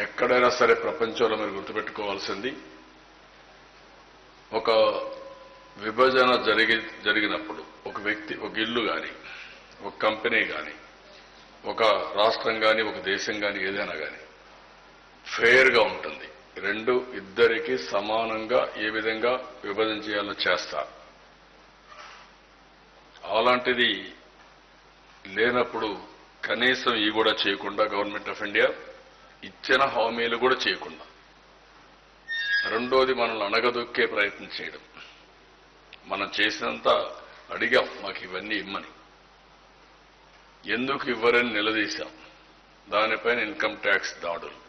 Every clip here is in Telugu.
ఎక్కడైనా సరే ప్రపంచంలో మీరు గుర్తుపెట్టుకోవాల్సింది, ఒక విభజన జరిగినప్పుడు ఒక వ్యక్తి, ఒక ఇల్లు కానీ, ఒక కంపెనీ కానీ, ఒక రాష్ట్రం కానీ, ఒక దేశం కానీ, ఏదైనా కానీ ఫెయిర్గా ఉంటుంది. ఇద్దరికి సమానంగా ఏ విధంగా విభజన చేయాలో చేస్తారు. అలాంటిది లేనప్పుడు కనీసం ఈ కూడా చేయకుండా గవర్నమెంట్ ఆఫ్ ఇండియా ఇచ్చిన హామీలు కూడా చేయకుండా, రెండోది మనల్ని అణగదొక్కే ప్రయత్నం చేయడం. మనం చేసినంత అడిగాం, మాకు ఇవన్నీ ఇమ్మని, ఎందుకు ఇవ్వరని నిలదీశాం. దానిపైన ఇన్కమ్ ట్యాక్స్ దాడులు,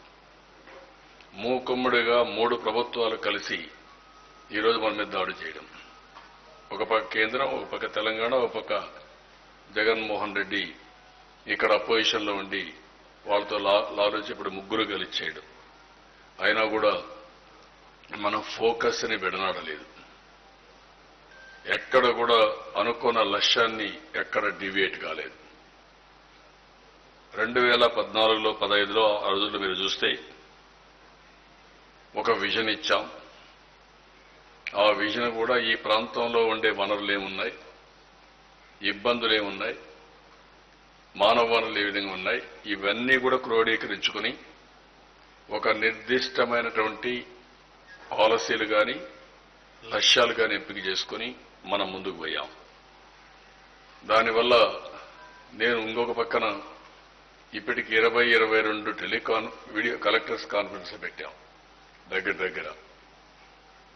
మూకుమ్మడిగా 3 ప్రభుత్వాలు కలిసి ఈరోజు మన మీద దాడి చేయడం. ఒక పక్క కేంద్రం, ఒక పక్క తెలంగాణ, ఒక పక్క జగన్మోహన్ రెడ్డి ఇక్కడ అపోజిషన్లో ఉండి వాళ్ళతో లాలోచి ఇప్పుడు ముగ్గురు కలిసి చేయడం. అయినా కూడా మనం ఫోకస్ని విడనాడలేదు. ఎక్కడ కూడా అనుకున్న లక్ష్యాన్ని ఎక్కడ డివియేట్ కాలేదు. 2014లో 15లో ఆ రోజుల్లో మీరు చూస్తే ఒక విజన్ ఇచ్చాం. ఆ విజన్ కూడా ఈ ప్రాంతంలో ఉండే వనరులు ఏమున్నాయి, ఇబ్బందులు ఏమున్నాయి, మానవ వనరులు ఏ విధంగా ఉన్నాయి, ఇవన్నీ కూడా క్రోడీకరించుకుని ఒక నిర్దిష్టమైనటువంటి పాలసీలు కానీ, లక్ష్యాలు కానీ ఎంపిక చేసుకుని మనం ముందుకు పోయాం. దానివల్ల నేను ఇంకొక పక్కన ఇప్పటికి 22 వీడియో కలెక్టర్స్ కాన్ఫరెన్స్ పెట్టాం. దగ్గర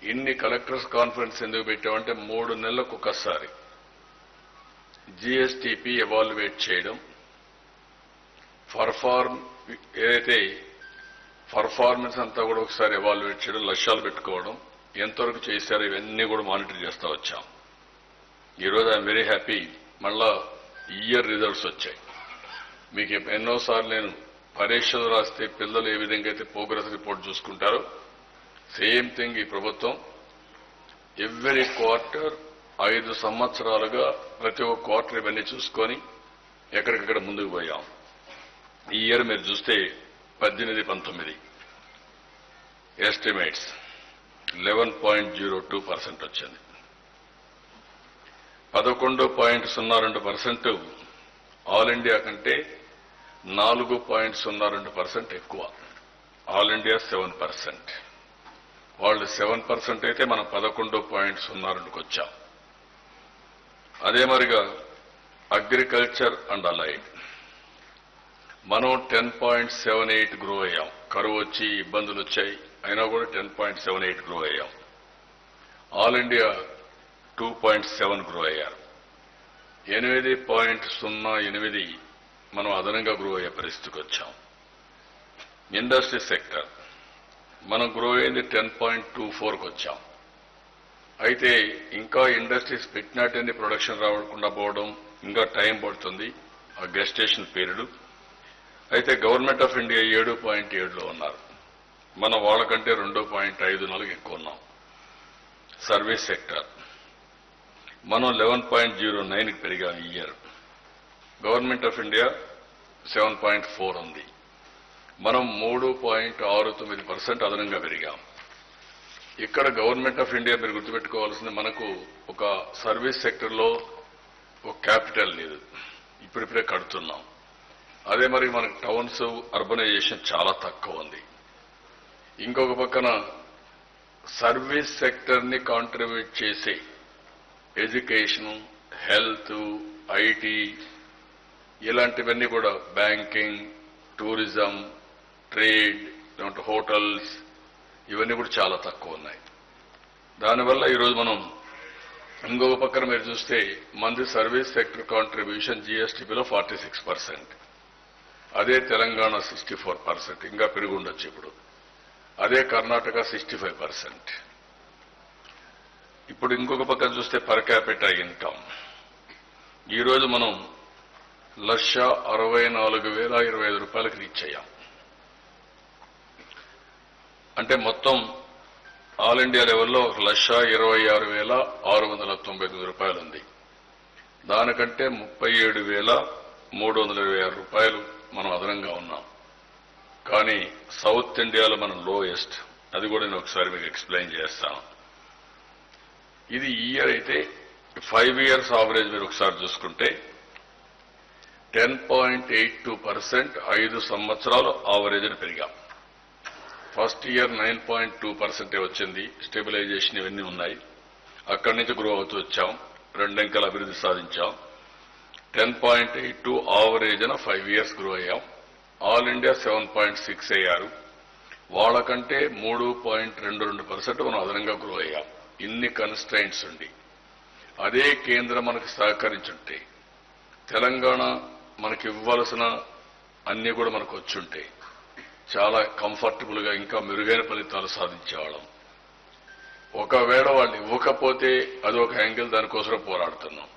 ఇన్ని కలెక్టర్స్ కాన్ఫరెన్స్ ఎందుకు పెట్టామంటే 3 నెలలకు ఒకసారి జీఎస్టీపీ ఎవాల్యుయేట్ చేయడం, ఏదైతే పర్ఫార్మెన్స్ అంతా కూడా ఒకసారి ఎవాల్యుయేట్ చేయడం, లక్ష్యాలు పెట్టుకోవడం, ఎంతవరకు చేశారో ఇవన్నీ కూడా మానిటర్ చేస్తూ వచ్చాం. ఈరోజు ఐఎమ్ వెరీ హ్యాపీ, మళ్ళా ఇయర్ రిజల్ట్స్ వచ్చాయి. మీకు ఎన్నోసార్లు నేను పరీక్షలు రాస్తే పిల్లలు ఏ విధంగా అయితే ప్రోగ్రెస్ రిపోర్ట్ చూసుకుంటారో, సేమ్ థింగ్ ఈ ప్రభుత్వం ఎవ్రీ క్వార్టర్ 5 సంవత్సరాలుగా ప్రతి ఒక్క క్వార్టర్ ఇవన్నీ చూసుకొని ఎక్కడికక్కడ ముందుకు పోయాం. ఈ ఇయర్ మీరు చూస్తే 18-19 ఎస్టిమేట్స్ 11.02% వచ్చింది. 11.02% ఆల్ ఇండియా కంటే 4.02% ఎక్కువ. ఆల్ ఇండియా 7%, వాళ్ళు 7% అయితే మనం 11.02కి వచ్చాం. అదే మరిగా అగ్రికల్చర్ అండ్ అలైడ్ మనం 10.78 గ్రో అయ్యాం. కరువు వచ్చి ఇబ్బందులు వచ్చాయి, అయినా కూడా 10.78 గ్రో అయ్యాం. ఆల్ ఇండియా 2.7 గ్రో అయ్యారు. 8.08 మనం అదనంగా గ్రో అయ్యే పరిస్థితికి వచ్చాం. ఇండస్ట్రీ సెక్టర్ మనం గ్రో అయింది 10.24కి వచ్చాం. అయితే ఇంకా ఇండస్ట్రీస్ పెట్టినట్టని ప్రొడక్షన్ రావకుండా పోవడం ఇంకా టైం పడుతుంది, ఆ గెస్టేషన్ పీరియడ్. అయితే గవర్నమెంట్ ఆఫ్ ఇండియా 7.7లో ఉన్నారు, మనం వాళ్ళకంటే 2.54 ఎక్కువ ఉన్నాం. సర్వీస్ సెక్టర్ మనం 11.09కి పెరిగాం ఈ ఇయర్. గవర్నమెంట్ ఆఫ్ ఇండియా 7.4 ఉంది, మనం 3.69% అదనంగా పెరిగాం. ఇక్కడ గవర్నమెంట్ ఆఫ్ ఇండియా మీరు గుర్తుపెట్టుకోవాల్సింది, మనకు ఒక సర్వీస్ సెక్టర్లో ఒక క్యాపిటల్ లేదు, ఇప్పుడిప్పుడే కడుతున్నాం. అదే మరి మనకు టౌన్స్ అర్బనైజేషన్ చాలా తక్కువ ఉంది. ఇంకొక పక్కన సర్వీస్ సెక్టర్ని కాంట్రిబ్యూట్ చేసే ఎడ్యుకేషన్, హెల్త్, ఐటీ ఇలాంటివన్నీ కూడా, బ్యాంకింగ్, టూరిజం, ట్రేడ్, హోటల్స్, ఇవన్నీ కూడా చాలా తక్కువ ఉన్నాయి. దానివల్ల ఈరోజు మనం ఇంకొక పక్కన మీరు చూస్తే మంది సర్వీస్ సెక్టర్ కాంట్రిబ్యూషన్ జీఎస్టీపీలో 46%, అదే తెలంగాణ 64%, ఇంకా పెరిగి ఉండొచ్చు ఇప్పుడు. అదే కర్ణాటక 65%. ఇప్పుడు ఇంకొక పక్కన చూస్తే పర్ క్యాపిటల్ ఇన్కమ్ ఈరోజు మనం 1,64,025 రూపాయలకు రీచ్ అయ్యాం. అంటే మొత్తం ఆల్ ఇండియా లెవెల్లో 1,26,699 రూపాయలు ఉంది. దానికంటే 37,326 రూపాయలు మనం అదనంగా ఉన్నాం. కానీ సౌత్ ఇండియాలో మనం లోయెస్ట్. అది కూడా నేను ఒకసారి మీకు ఎక్స్ప్లెయిన్ చేస్తాను. ఇది ఈ ఇయర్ అయితే 5 years ఆవరేజ్ మీరు ఒకసారి చూసుకుంటే 10.82% 5 సంవత్సరాలు ఆవరేజ్ అని పెరిగాం. ఫస్ట్ ఇయర్ 9.2% వచ్చింది. స్టెబిలైజేషన్ ఇవన్నీ ఉన్నాయి. అక్కడి నుంచి గ్రో అవుతూ వచ్చాం. 2 అంకెల అభివృద్ధి సాధించాం. 10.82 ఆవరేజ్ అని 5 years గ్రో అయ్యాం. ఆల్ ఇండియా 7.6 అయ్యారు. వాళ్ళకంటే 3.22% మనం అదనంగా గ్రో అయ్యాం. ఇన్ని కన్స్ట్రైంట్స్ ఉండి అదే కేంద్రం మనకు సహకరించుంటే, తెలంగాణ మనకి ఇవ్వాల్సిన అన్ని కూడా మనకు వచ్చుంటే చాలా కంఫర్టబుల్ గా ఇంకా మెరుగైన ఫలితాలు సాధించేవాళ్ళం. ఒకవేళ వాళ్ళు ఇవ్వకపోతే అదొక యాంగిల్, దానికోసం పోరాడుతున్నాం.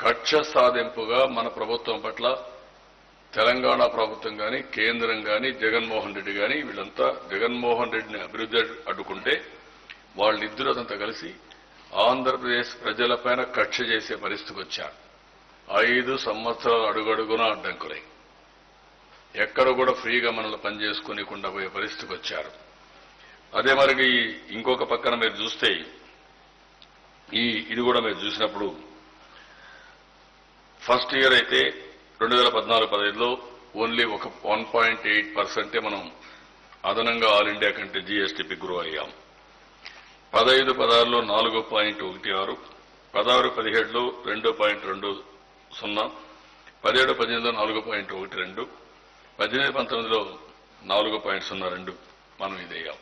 కక్ష సాధింపుగా మన ప్రభుత్వం పట్ల తెలంగాణ ప్రభుత్వం కానీ, కేంద్రం కానీ, జగన్మోహన్ రెడ్డి కానీ, వీళ్ళంతా జగన్మోహన్ రెడ్డిని అభివృద్ధి అడ్డుకుంటే వాళ్ళిద్దరూ అదంతా కలిసి ఆంధ్రప్రదేశ్ ప్రజలపైన కక్ష చేసే పరిస్థితికి వచ్చారు. 5 సంవత్సరాలు అడుగడుగునా అడ్డంకులై ఎక్కడ కూడా ఫ్రీగా మనల్ని పనిచేసుకునేకుండా పోయే పరిస్థితికి వచ్చారు. అదే మరి ఇంకొక పక్కన మీరు చూస్తే ఇది కూడా మీరు చూసినప్పుడు ఫస్ట్ ఇయర్ అయితే 2014-15లో ఓన్లీ ఒక 1.8% మనం అదనంగా ఆల్ ఇండియా కంటే జీఎస్టీపీ గ్రో అయ్యాం. 15-16లో 4.16, 16-17లో 2.20, 17-18లో 4.12, 18-19లో 4.02 మనం ఇదయ్యాం.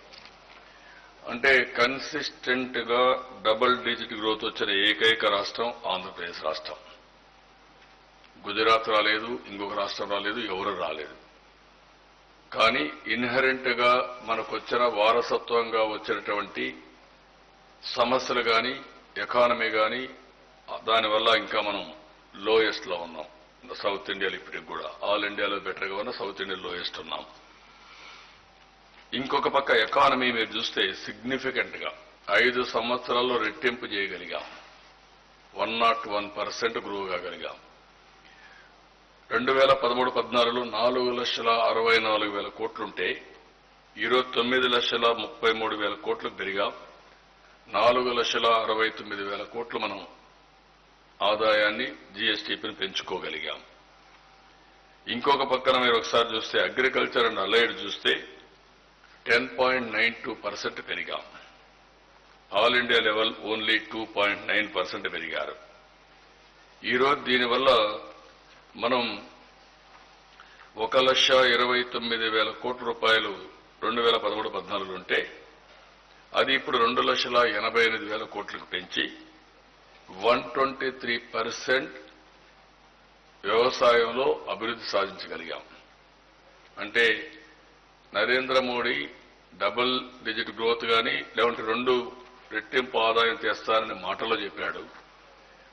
అంటే కన్సిస్టెంట్ గా డబుల్ డిజిట్ గ్రోత్ వచ్చిన ఏకైక రాష్ట్రం ఆంధ్రప్రదేశ్ రాష్ట్రం. గుజరాత్ రాలేదు, ఇంకొక రాష్ట్రం రాలేదు, ఎవరు రాలేదు. కానీ ఇన్హెరెంట్ గా మనకు వచ్చిన వారసత్వంగా వచ్చినటువంటి సమస్యలు కానీ, ఎకానమీ కానీ, దానివల్ల ఇంకా మనం లోయెస్ట్ లో ఉన్నాం. సౌత్ ఇండియాలో ఇప్పటికి కూడా ఆల్ ఇండియాలో బెటర్గా ఉన్న సౌత్ ఇండియా లోయెస్ట్ ఉన్నాం. ఇంకొక పక్క ఎకానమీ మీరు చూస్తే సిగ్నిఫికెంట్ గా 5 సంవత్సరాల్లో రెట్టింపు చేయగలిగాం. 101% గ్రో కాగలిగాం. 2013-14లో 4,64,000 కోట్లుంటే ఈరోజు 9,33,000 కోట్లు పెరిగాం. 4,69,000 కోట్లు మనం ఆదాయాన్ని జీఎస్టీపీని పెంచుకోగలిగాం. ఇంకొక పక్కన మీరు ఒకసారి చూస్తే అగ్రికల్చర్ అండ్ అలైడ్ చూస్తే 10.92% పెరిగాం. ఆల్ ఇండియా లెవెల్ ఓన్లీ 2.9% పెరిగారు. ఈరోజు దీనివల్ల మనం 1,29,000 కోట్ల రూపాయలు 2013-14లో ఉంటే అది ఇప్పుడు 2,88,000 కోట్లకు పెంచి 123% వ్యవసాయంలో అభివృద్ధి సాధించగలిగాం. అంటే Narendra Modi double digit growth కానీ, లేకుంటే 2 రెట్టింపు ఆదాయం తెస్తానని మాటలో చెప్పాడు.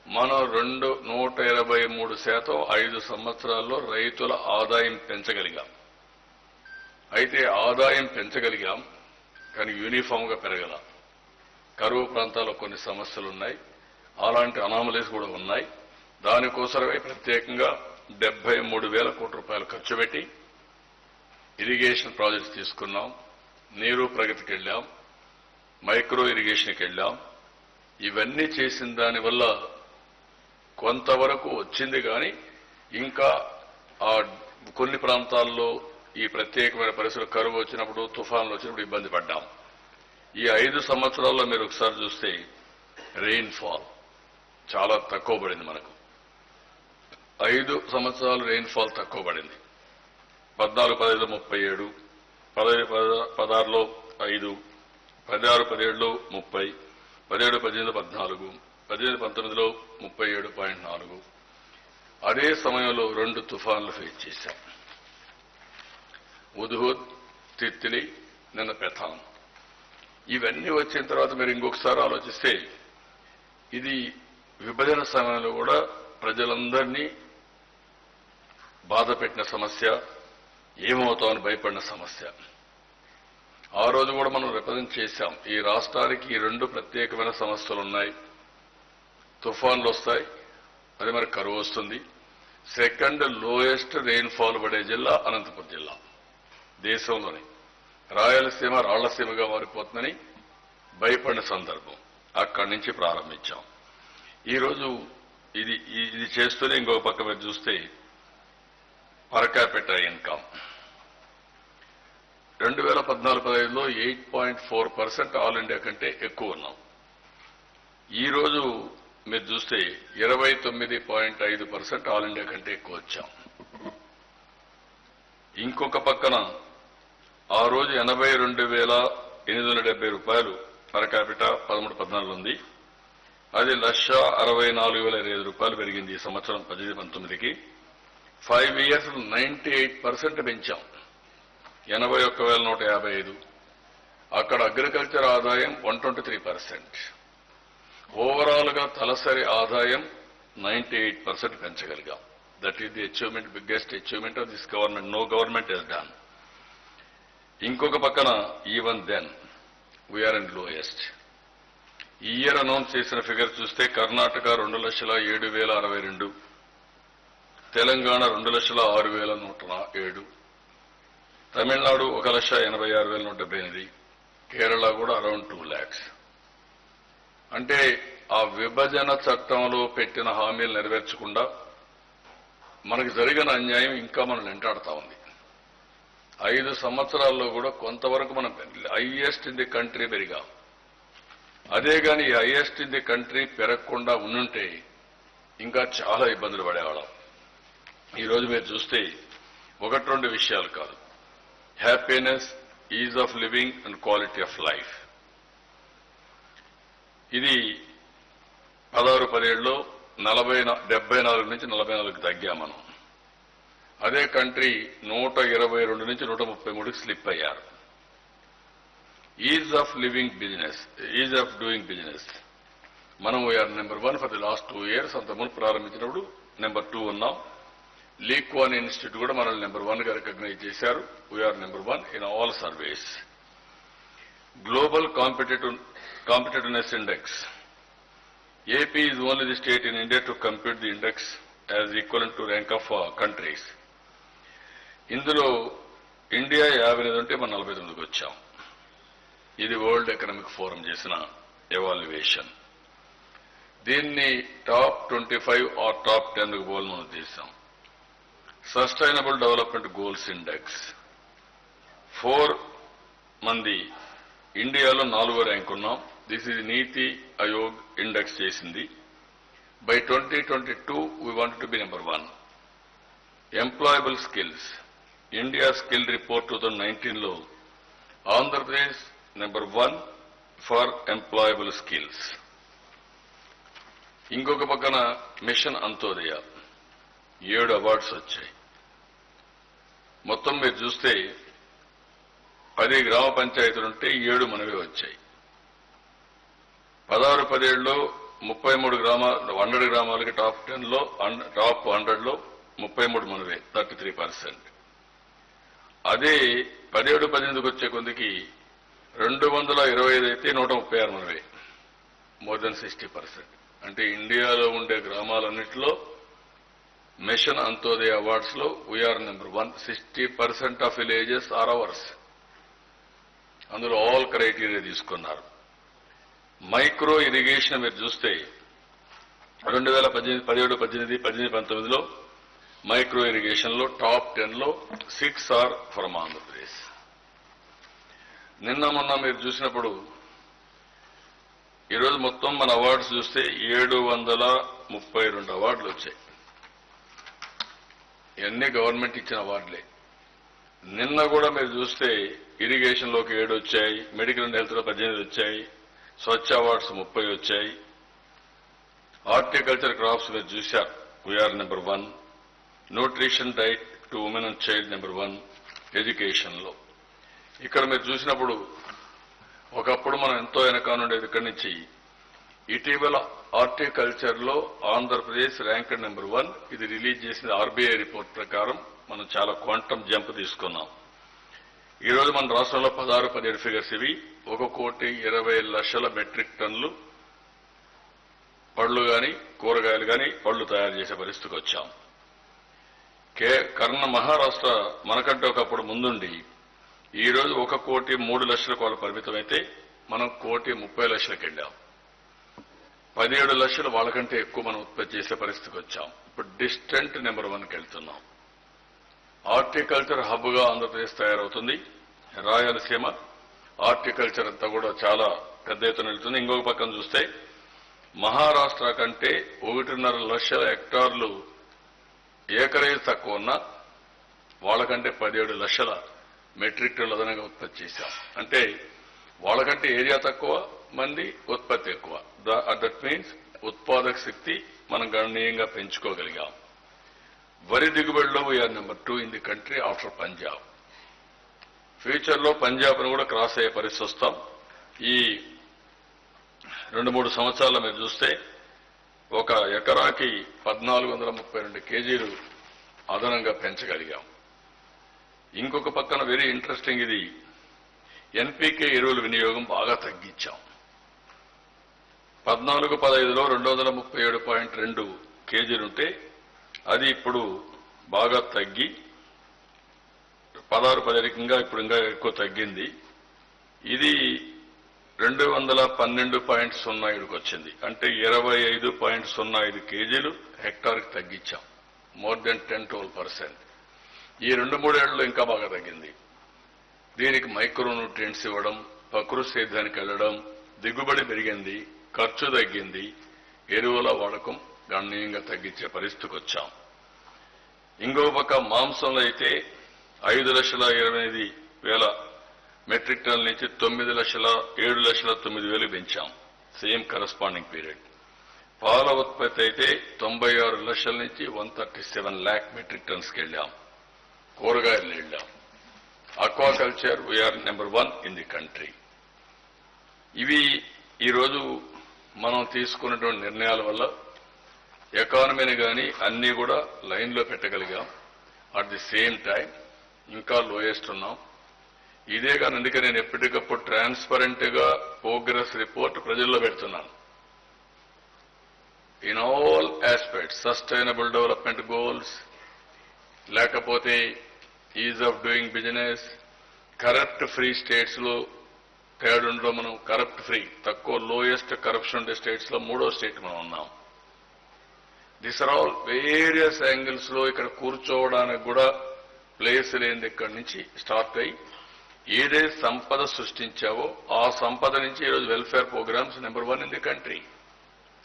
మనం 123% 5 సంవత్సరాల్లో రైతుల ఆదాయం పెంచగలిగాం. అయితే ఆదాయం పెంచగలిగాం, కానీ యూనిఫామ్ గా పెరగల. కరువు ప్రాంతాల్లో కొన్ని సమస్యలు ఉన్నాయి, అలాంటి అనామలీస్ కూడా ఉన్నాయి. దానికోసమే ప్రత్యేకంగా 73,000 కోట్ల రూపాయలు ఖర్చు పెట్టి ఇరిగేషన్ ప్రాజెక్ట్స్ తీసుకున్నాం. నీరు ప్రగతికి వెళ్ళాం, మైక్రో ఇరిగేషన్కి వెళ్ళాం. ఇవన్నీ చేసిన దానివల్ల కొంతవరకు వచ్చింది, కానీ ఇంకా కొన్ని ప్రాంతాల్లో ఈ ప్రత్యేకమైన పరిస్థితులు కరువు వచ్చినప్పుడు, తుఫాన్లు వచ్చినప్పుడు ఇబ్బంది పడ్డాం. ఈ 5 సంవత్సరాల్లో మీరు ఒకసారి చూస్తే రెయిన్ఫాల్ చాలా తక్కువ పడింది. మనకు 5 సంవత్సరాలు రెయిన్ఫాల్ తక్కువ పడింది. 14-15లో 37, 15-16లో 5, 16-17లో 30, 17-18లో 14, 18-19లో 37.4. అదే సమయంలో 2 తుఫాన్లు ఫేస్ చేశాం. ఉద్హుద్, తిత్లీ, నిన్న పెథాన్. ఇవన్నీ వచ్చిన తర్వాత మీరు ఇంకొకసారి ఆలోచిస్తే ఇది విభజన సమయంలో కూడా ప్రజలందరినీ బాధ పెట్టిన సమస్య, ఏమవుతామని భయపడిన సమస్య. ఆ రోజు కూడా మనం రిప్రజెంట్ చేశాం. ఈ రాష్ట్రానికి ఈ 2 ప్రత్యేకమైన సమస్యలు ఉన్నాయి. తుఫాన్లు వస్తాయి, అదే మరి కరువు వస్తుంది. సెకండ్ లోయెస్ట్ రెయిన్ఫాల్ పడే జిల్లా అనంతపురం జిల్లా. దేశంలోనే. రాయలసీమ రాళ్లసీమగా మారిపోతుందని భయపడిన సందర్భం. అక్కడి నుంచి ప్రారంభించాం. ఈరోజు ఇది చేస్తూనే ఇంకొక పక్క మీద చూస్తే పర్ క్యాపిటల్ ఇన్కమ్ 2014-15లో 8.4% ఆల్ ఇండియా కంటే ఎక్కువ ఉన్నాం. ఈ రోజు మీరు చూస్తే 29.5% ఆల్ ఇండియా కంటే ఎక్కువ వచ్చాం. ఇంకొక పక్కన ఆ రోజు 82,870 రూపాయలు పర్ క్యాపిటల్ 13-14 ఉంది. అది 1,64,025 రూపాయలు పెరిగింది ఈ సంవత్సరం 18-19కి. 5 ఇయర్స్ 98% పెంచాం. 81,155. అక్కడ అగ్రికల్చర్ ఆదాయం 123%. ఓవరాల్ గా తలసరి ఆదాయం 98% పెంచగలిగాం. That is the achievement, biggest achievement of this government. No government has done. ఇంకొక పక్కన even then we are in lowest. ఈ ఇయర్ అనౌన్స్ చేసిన ఫిగర్ చూస్తే కర్ణాటక 2,07,062, తెలంగాణ 2,06,107, తమిళనాడు 1,86,178, కేరళ కూడా అరౌండ్ 2 lakhs. అంటే ఆ విభజన చట్టంలో పెట్టిన హామీలు నెరవేర్చకుండా మనకు జరిగిన అన్యాయం ఇంకా మనం వెంటాడుతా ఉంది. 5 సంవత్సరాల్లో కూడా కొంతవరకు మనం హైయెస్ట్ ఇన్ ది కంట్రీ పెరిగాం. అదే గాని ఈ హైయెస్ట్ ఇన్ ది కంట్రీ పెరగకుండా ఉండుంటే ఇంకా చాలా ఇబ్బందులు పడేవాళ్ళం. ఈరోజు మీరు చూస్తే 1-2 విషయాలు కాదు, happiness, is of living and quality of life. ఇది 16-17లో 74 నుంచి 44కి తగ్గాం మనం. అదే కంట్రీ 122 నుంచి 133కి స్లిప్ అయ్యారు. Ease of living business, ease of doing business మనం we are number 1 for the last 2 years. అంతకుముందు ప్రారంభించినప్పుడు నెంబర్ 2 ఉన్నాం. లీక్వాన్ ఇన్స్టిట్యూట్ కూడా మనల్ని నెంబర్ 1గా రికగ్నైజ్ చేశారు. We're number 1 in all surveys. Global competitiveness index, AP is only the state in India to compute the index as equivalent to rank of countries. ఇందులో ఇండియా 59 ఉంటే మనం 49కి వచ్చాం. ఇది వరల్డ్ ఎకనామిక్ ఫోరం చేసిన ఎవాల్యుయేషన్. దీన్ని టాప్ 25 ఆర్ టాప్ 10కు పోవాలని మనం చేశాం. సస్టైనబుల్ డెవలప్మెంట్ గోల్స్ ఇండెక్స్ 4 మంది ఇండియాలో 4వ ర్యాంక్ ఉన్నాం. This is Niti Aayog index చేసింది. By 2022 we want to be number 1. Employable skills, India skill report 2019లో Andhra Pradesh number 1 for employable skills. ఇంకొక పక్కన మిషన్ అంత్యోదయ 7 అవార్డ్స్ వచ్చాయి. మొత్తం మీరు చూస్తే 10 గ్రామ పంచాయతీలుంటే 7 మనవే వచ్చాయి. 16-17లో 100 గ్రామాలకి టాప్ 10లో టాప్ 100లో 33 మనవే, 33%. అదే 17-18కి వచ్చే కొందికి 225 అయితే 136 మనవే, మోర్ దెన్ 60%. అంటే ఇండియాలో ఉండే గ్రామాలన్నింటిలో మిషన్ అంత్యోదయ అవార్డ్స్ లో we're number 1. 60% of villages are ours. అందులో ఆల్ క్రైటీరియా తీసుకున్నారు. మైక్రో ఇరిగేషన్ మీరు చూస్తే 2017-18, 18-19లో మైక్రో ఇరిగేషన్ లో టాప్ 10లో 6 ఆర్ ఫ్రమ్ ఆంధ్రప్రదేశ్. నిన్న మొన్న మీరు చూసినప్పుడు ఈరోజు మొత్తం మన అవార్డ్స్ చూస్తే 732 అవార్డులు వచ్చాయి. ఇవన్నీ గవర్నమెంట్ ఇచ్చిన అవార్డులే. నిన్న కూడా మీరు చూస్తే ఇరిగేషన్ లోకి 7 వచ్చాయి, మెడికల్ అండ్ హెల్త్ లో 18 వచ్చాయి, స్వచ్ఛ అవార్డ్స్ 30 వచ్చాయి. హార్టికల్చర్ క్రాప్స్ మీరు చూశారు, we're number 1. Nutrition diet to women and child number 1 education లో. ఇక్కడ మీరు చూసినప్పుడు ఒకప్పుడు మనం ఎంతో వెనక నుండేది. ఇక్కడి నుంచి ఇటీవల హార్టికల్చర్ లో ఆంధ్రప్రదేశ్ ర్యాంక్ నెంబర్ 1. ఇది రిలీజ్ చేసిన ఆర్బీఐ రిపోర్ట్ ప్రకారం మనం చాలా క్వాంటమ్ జంప్ తీసుకున్నాం. ఈ రోజు మన రాష్ట్రంలో 16-17 ఫిగర్స్ ఇవి. 1,20,00,000 మెట్రిక్ టన్నులు పళ్ళు గాని కూరగాయలు గాని పళ్ళు తయారు చేసే పరిస్థితికి వచ్చాం. మహారాష్ట్ర మనకంటే ఒకప్పుడు ముందుండి ఈ రోజు 1,03,00,000 వాళ్ళు పరిమితమైతే మనం 1,30,00,000కి వెళ్ళాం. 17 లక్షలు వాళ్ళకంటే ఎక్కువ మనం ఉత్పత్తి చేసే పరిస్థితికి వచ్చాం. ఇప్పుడు డిస్టెంట్ నెంబర్ 1కి వెళ్తున్నాం. హార్టికల్చర్ హబ్ గా ఆంధ్రప్రదేశ్ తయారవుతుంది. రాయలసీమ హార్టికల్చర్ అంతా కూడా చాలా పెద్ద ఎత్తున వెళ్తుంది. ఇంకొక పక్కన చూస్తే మహారాష్ట్ర కంటే 1.5 లక్షల హెక్టార్లు ఏకరేజ్ తక్కువ ఉన్నా వాళ్ళకంటే 17 లక్షల మెట్రిక్ టన్నులు అదనంగా ఉత్పత్తి చేశాం. అంటే వాళ్ళకంటే ఏరియా తక్కువ, మంది ఉత్పత్తి ఎక్కువ. దట్ మీన్స్ ఉత్పాదక శక్తి మనం గణనీయంగా పెంచుకోగలిగాం. వరి దిగుబడిలో we are number 2 in the country after Punjab. Future లో పంజాబ్ ను కూడా క్రాస్ అయ్యే పరిస్థితి వస్తాం. ఈ 2-3 సంవత్సరాల్లో మీరు చూస్తే ఒక ఎకరాకి 1432 కేజీలు అదనంగా పెంచగలిగాం. ఇంకొక పక్కన వెరీ ఇంట్రెస్టింగ్, ఇది ఎన్పీకే ఎరువుల వినియోగం బాగా తగ్గించాం. 14-15లో 237.2 కేజీలుంటే అది ఇప్పుడు బాగా తగ్గి 16-17 ఇప్పుడు ఇంకా ఎక్కువ తగ్గింది. ఇది 212.07కి వచ్చింది. అంటే 25.05 కేజీలు హెక్టార్కి తగ్గించాం. More than 10-12%. ఈ 2-3 ఏళ్లలో ఇంకా బాగా తగ్గింది. దీనికి మైక్రోన్యూట్రియంట్స్ ఇవ్వడం, ప్రకృతి సేద్యానికి వెళ్లడం, దిగుబడి పెరిగింది, ఖర్చు తగ్గింది, ఎరువుల వాడకం గణనీయంగా తగ్గించే పరిస్థితికి వచ్చాం. ఇంకో పక్క మాంసంలో అయితే 5,28,000 మెట్రిక్ టన్నుల నుంచి 9,07,09,000 పెంచాం. Same corresponding period. పాల ఉత్పత్తి అయితే 96 లక్షల నుంచి 137 lakh మెట్రిక్ టన్స్కి వెళ్ళాం. కూరగాయలు వెళ్ళాం. Aquaculture we're number 1 in the country. ఇవి ఈరోజు మనం తీసుకున్నటువంటి నిర్ణయాల వల్ల ఎకానమీని కానీ అన్ని కూడా లైన్లో పెట్టగలిగాం. అట్ ది సేమ్ టైం ఇంకా లోయెస్ట్ ఉన్నాం. ఇదే కానీ అందుకే నేను ఎప్పటికప్పుడు ట్రాన్స్పరెంట్ గా ప్రోగ్రెస్ రిపోర్ట్ ప్రజల్లో పెడుతున్నాను. In all aspects, sustainable development goals, లేకపోతే ease of doing business, corrupt free states లో థర్డ్ ఉండలో మనం కరప్ట్ ఫ్రీ, తక్కువ లోయెస్ట్ కరప్షన్ ఉండే స్టేట్స్ లో 3వ స్టేట్ మనం ఉన్నాం. This are all various angles లో ఇక్కడ కూర్చోవడానికి కూడా ప్లేస్ లేని ఇక్కడి నుంచి స్టార్ట్ అయ్యి ఏదైతే సంపద సృష్టించావో ఆ సంపద నుంచి ఈరోజు welfare programmes number 1 in the country.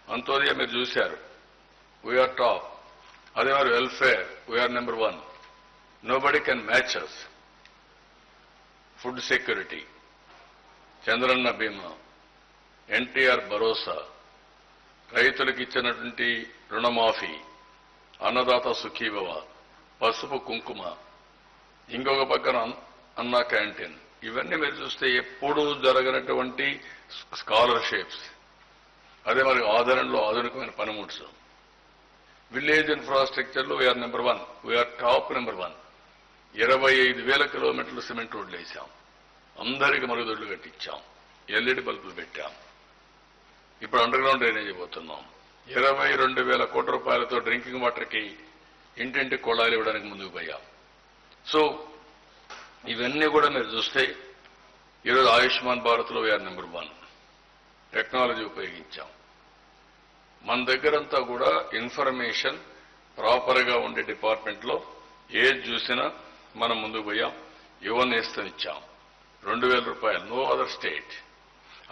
Antyodaya మీరు చూశారు, వీఆర్ టాప్. అదే మరి welfare we are number 1. Nobody can match us. Food security, Chandranna Bima, NTR భరోసా, రైతులకు ఇచ్చినటువంటి రుణమాఫీ, అన్నదాత సుఖీభవ, పసుపు కుంకుమ, ఇంకొక పక్కన అన్నా క్యాంటీన్, ఇవన్నీ మీరు చూస్తే ఎప్పుడూ జరగనటువంటి స్కాలర్షిప్స్. అదే మరి ఆదరణలో ఆధునికమైన పనిముట్స్. విలేజ్ ఇన్ఫ్రాస్ట్రక్చర్లో we are number 1. We are top number 1. 25,000 కిలోమీటర్లు సిమెంట్ రోడ్లు వేశాం. అందరికీ మరుగుదొడ్లు కట్టించాం. ఎల్ఈడి బల్బులు పెట్టాం. ఇప్పుడు అండర్ గ్రౌండ్ డ్రైనేజ్ పోతున్నాం. 22,000 కోట్ల రూపాయలతో డ్రింకింగ్ వాటర్కి ఇంటింటికి కొళాయిలు ఇవ్వడానికి ముందుకు పోయాం. సో ఇవన్నీ కూడా మీరు చూస్తే ఈరోజు ఆయుష్మాన్ భారత్లో వీఆర్ నెంబర్ 1. టెక్నాలజీ ఉపయోగించాం. మన దగ్గరంతా కూడా ఇన్ఫర్మేషన్ ప్రాపర్ గా ఉండే డిపార్ట్మెంట్ లో ఏది చూసినా మనం ముందుకు పోయాం. యువ నేస్తం ఇచ్చాం 2,000 రూపాయలు, నో అదర్ స్టేట్.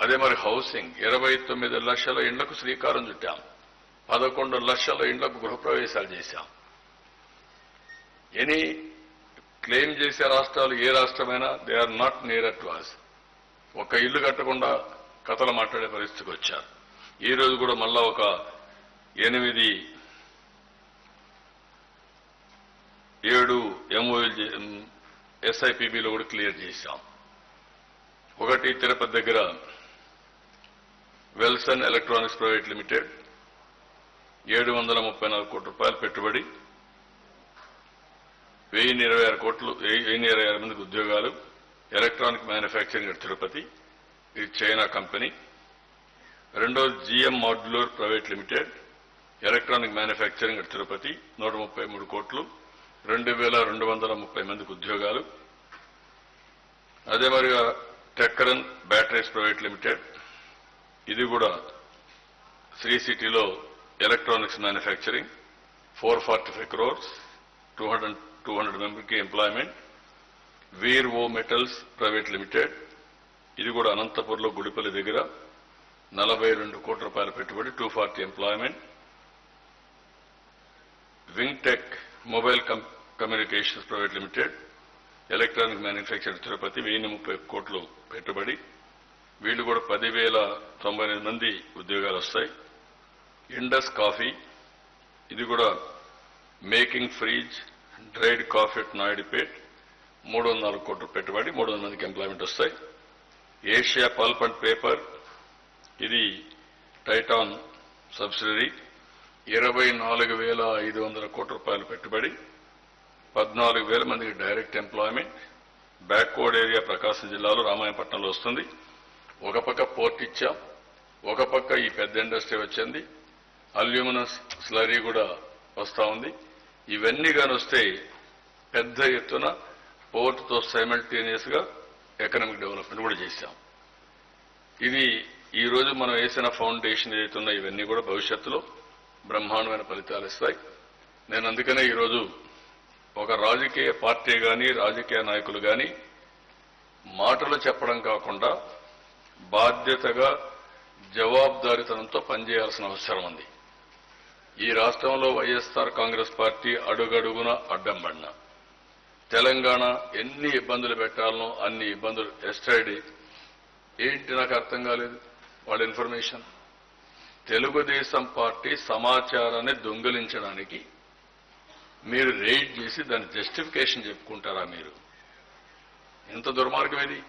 అదే మరి హౌసింగ్ 29 లక్షల ఇండ్లకు శ్రీకారం చుట్టాం. 11 లక్షల ఇండ్లకు గృహప్రవేశాలు చేశాం. ఎనీ క్లెయిమ్ చేసే రాష్ట్రాలు ఏ రాష్ట్రమైనా they are not near to us. ఒక ఇల్లు కట్టకుండా కథలు మాట్లాడే పరిస్థితికి వచ్చారు. ఈ రోజు కూడా మళ్ళా ఒక 8-7 ఎంఓయూలు ఎస్ఐపిబిలో కూడా క్లియర్ చేశాం. ఒకటి తిరుపతి దగ్గర వెల్సన్ ఎలక్ట్రానిక్స్ ప్రైవేట్ లిమిటెడ్ 734 కోట్ల రూపాయలు పెట్టుబడి, 1,026 మందికి ఉద్యోగాలు. ఎలక్ట్రానిక్ మ్యానుఫ్యాక్చరింగ్ అట్ తిరుపతి, ఇది చైనా కంపెనీ. రెండోది GM modular private limited, electronic manufacturing at Tirupati, 133 కోట్లు, 2,230 మందికి ఉద్యోగాలు. అదే మరిగా టెక్కరన్ బ్యాటరీస్ ప్రైవేట్ లిమిటెడ్, ఇది కూడా శ్రీ సిటీలో ఎలక్ట్రానిక్స్ మ్యానుఫ్యాక్చరింగ్ 445 crores, 200 మెంబర్కి ఎంప్లాయ్మెంట్. వీర్ ఓ మెటల్స్ ప్రైవేట్ లిమిటెడ్, ఇది కూడా అనంతపూర్లో గుడిపల్లి దగ్గర 42 కోట్ల రూపాయల పెట్టుబడి, 240 employment. Wing tech mobile communications private limited, electronic manufacture Tirupati 1030 కోట్లు పెట్టుబడి, వీళ్ళు కూడా 10,098 మంది ఉద్యోగాలు వస్తాయి. ఇండస్ కాఫీ, ఇది కూడా making freeze dried coffee at Naidupet 304 కోట్లు పెట్టుబడి, 300 మందికి ఎంప్లాయ్మెంట్ వస్తాయి. ఏషియా పల్ప్ అండ్ పేపర్, ఇది టైటాన్ సబ్సిడరీ 24,500 కోట్ల రూపాయలు పెట్టుబడి, 14,000 మందికి direct employment. Backward area Prakasam జిల్లాలో రామాయపట్నంలో వస్తుంది. ఒక పక్క పోర్ట్ ఇచ్చాం, ఒక పక్క ఈ పెద్ద ఇండస్ట్రీ వచ్చింది, అల్యూమినస్ స్లరీ కూడా వస్తా ఉంది. ఇవన్నీ కానీ వస్తే పెద్ద ఎత్తున పోర్టుతో సైమల్టేనియస్ గా ఎకనామిక్ డెవలప్మెంట్ కూడా చేశాం. ఇది ఈ రోజు మనం వేసిన ఫౌండేషన్ ఏదైతున్నా ఇవన్నీ కూడా భవిష్యత్తులో బ్రహ్మాండమైన ఫలితాలు ఇస్తాయి. నేను అందుకనే ఈరోజు ఒక రాజకీయ పార్టీ కానీ రాజకీయ నాయకులు కానీ మాటలు చెప్పడం కాకుండా బాధ్యతగా జవాబుదారీతనంతో పనిచేయాల్సిన అవసరం ఉంది. ఈ రాష్ట్రంలో వైఎస్ఆర్ కాంగ్రెస్ పార్టీ అడుగడుగున అడ్డం పడినా, తెలంగాణ ఎన్ని ఇబ్బందులు పెట్టాలనో అన్ని ఇబ్బందులు ఎస్టర్డే ఏంటి నాకు అర్థం కాలేదు వాళ్ళ ఇన్ఫర్మేషన్. తెలుగుదేశం పార్టీ సమాచారాన్ని దొంగిలించడానికి మీరు రైడ్ చేసి దాని జస్టిఫికేషన్ చెప్పుకుంటారా? మీరు ఎంత దుర్మార్గం ఇది?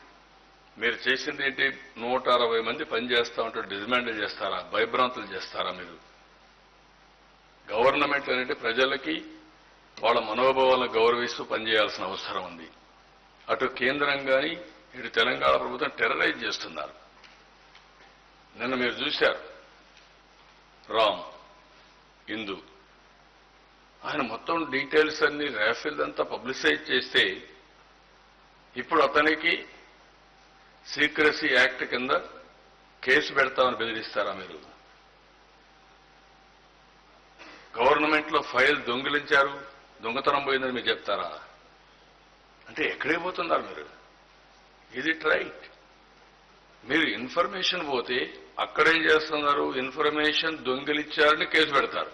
మీరు చేసింది ఏంటి? 160 మంది పనిచేస్తా ఉంటే డిస్మాండిల్ చేస్తారా? భయభ్రాంతులు చేస్తారా? మీరు గవర్నమెంట్ అనేది ప్రజలకి వాళ్ళ మనోభావాలను గౌరవిస్తూ పనిచేయాల్సిన అవసరం ఉంది. అటు కేంద్రం కానీ ఇటు తెలంగాణ ప్రభుత్వం టెర్రరైజ్ చేస్తున్నారు. నిన్న మీరు చూశారు, రామ్ ఇందు ఆయన మొత్తం డీటెయిల్స్ అన్ని రాఫెల్ అంతా పబ్లిసైజ్ చేస్తే ఇప్పుడు అతనికి సీక్రసీ యాక్ట్ కింద కేసు పెడతామని బెదిరిస్తారా? మీరు గవర్నమెంట్ లో ఫైల్ దొంగిలించారు, దొంగతనం పోయిందని మీరు చెప్తారా? అంటే ఎక్కడికి పోతున్నారు మీరు? ఇది రైట్. మీరు ఇన్ఫర్మేషన్ పోతే అక్కడేం చేస్తున్నారు? ఇన్ఫర్మేషన్ దొంగిలించారని కేసు పెడతారు.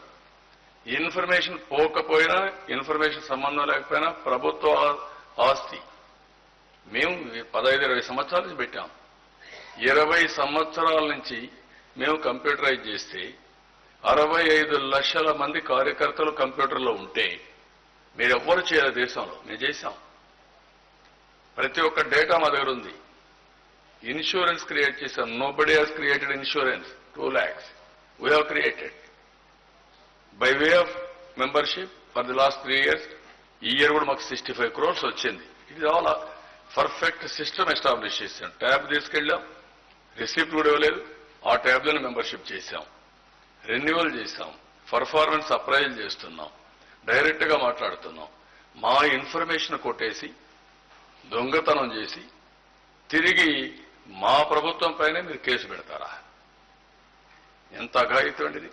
ఇన్ఫర్మేషన్ పోకపోయినా, ఇన్ఫర్మేషన్ సంబంధం లేకపోయినా ప్రభుత్వ ఆస్తి మేము 15-20 సంవత్సరాల నుంచి పెట్టాం. 20 సంవత్సరాల నుంచి మేము కంప్యూటరైజ్ చేస్తే 65 లక్షల మంది కార్యకర్తలు కంప్యూటర్లో ఉంటే మీరెవ్వరు చేయాలి దేశంలో? మేము చేశాం. ప్రతి ఒక్క డేటా మా దగ్గర ఉంది. ఇన్సూరెన్స్ క్రియేట్ చేశాం. Nobody has created insurance 2 lakhs we have created by way of membership for the last 3 years. ఈ ఇయర్ కూడా మాకు 65 crores వచ్చింది. ఇది ఆల్ పర్ఫెక్ట్ సిస్టమ్ ఎస్టాబ్లిష్ చేశాం. ట్యాబ్ తీసుకెళ్ళాం, రిసిప్ట్ కూడా ఇవ్వలేదు, ఆ ట్యాబ్లోనే మెంబర్షిప్ చేశాం, రెన్యువల్ చేశాం, పర్ఫార్మెన్స్ అప్రైజల్ చేస్తున్నాం, డైరెక్ట్ గా మాట్లాడుతున్నాం. మా ఇన్ఫర్మేషన్ కొట్టేసి దొంగతనం చేసి తిరిగి మా ప్రభుత్వం పైనే మీరు కేసు పెడతారా? ఎంత అఘాయితం అండి ఇది.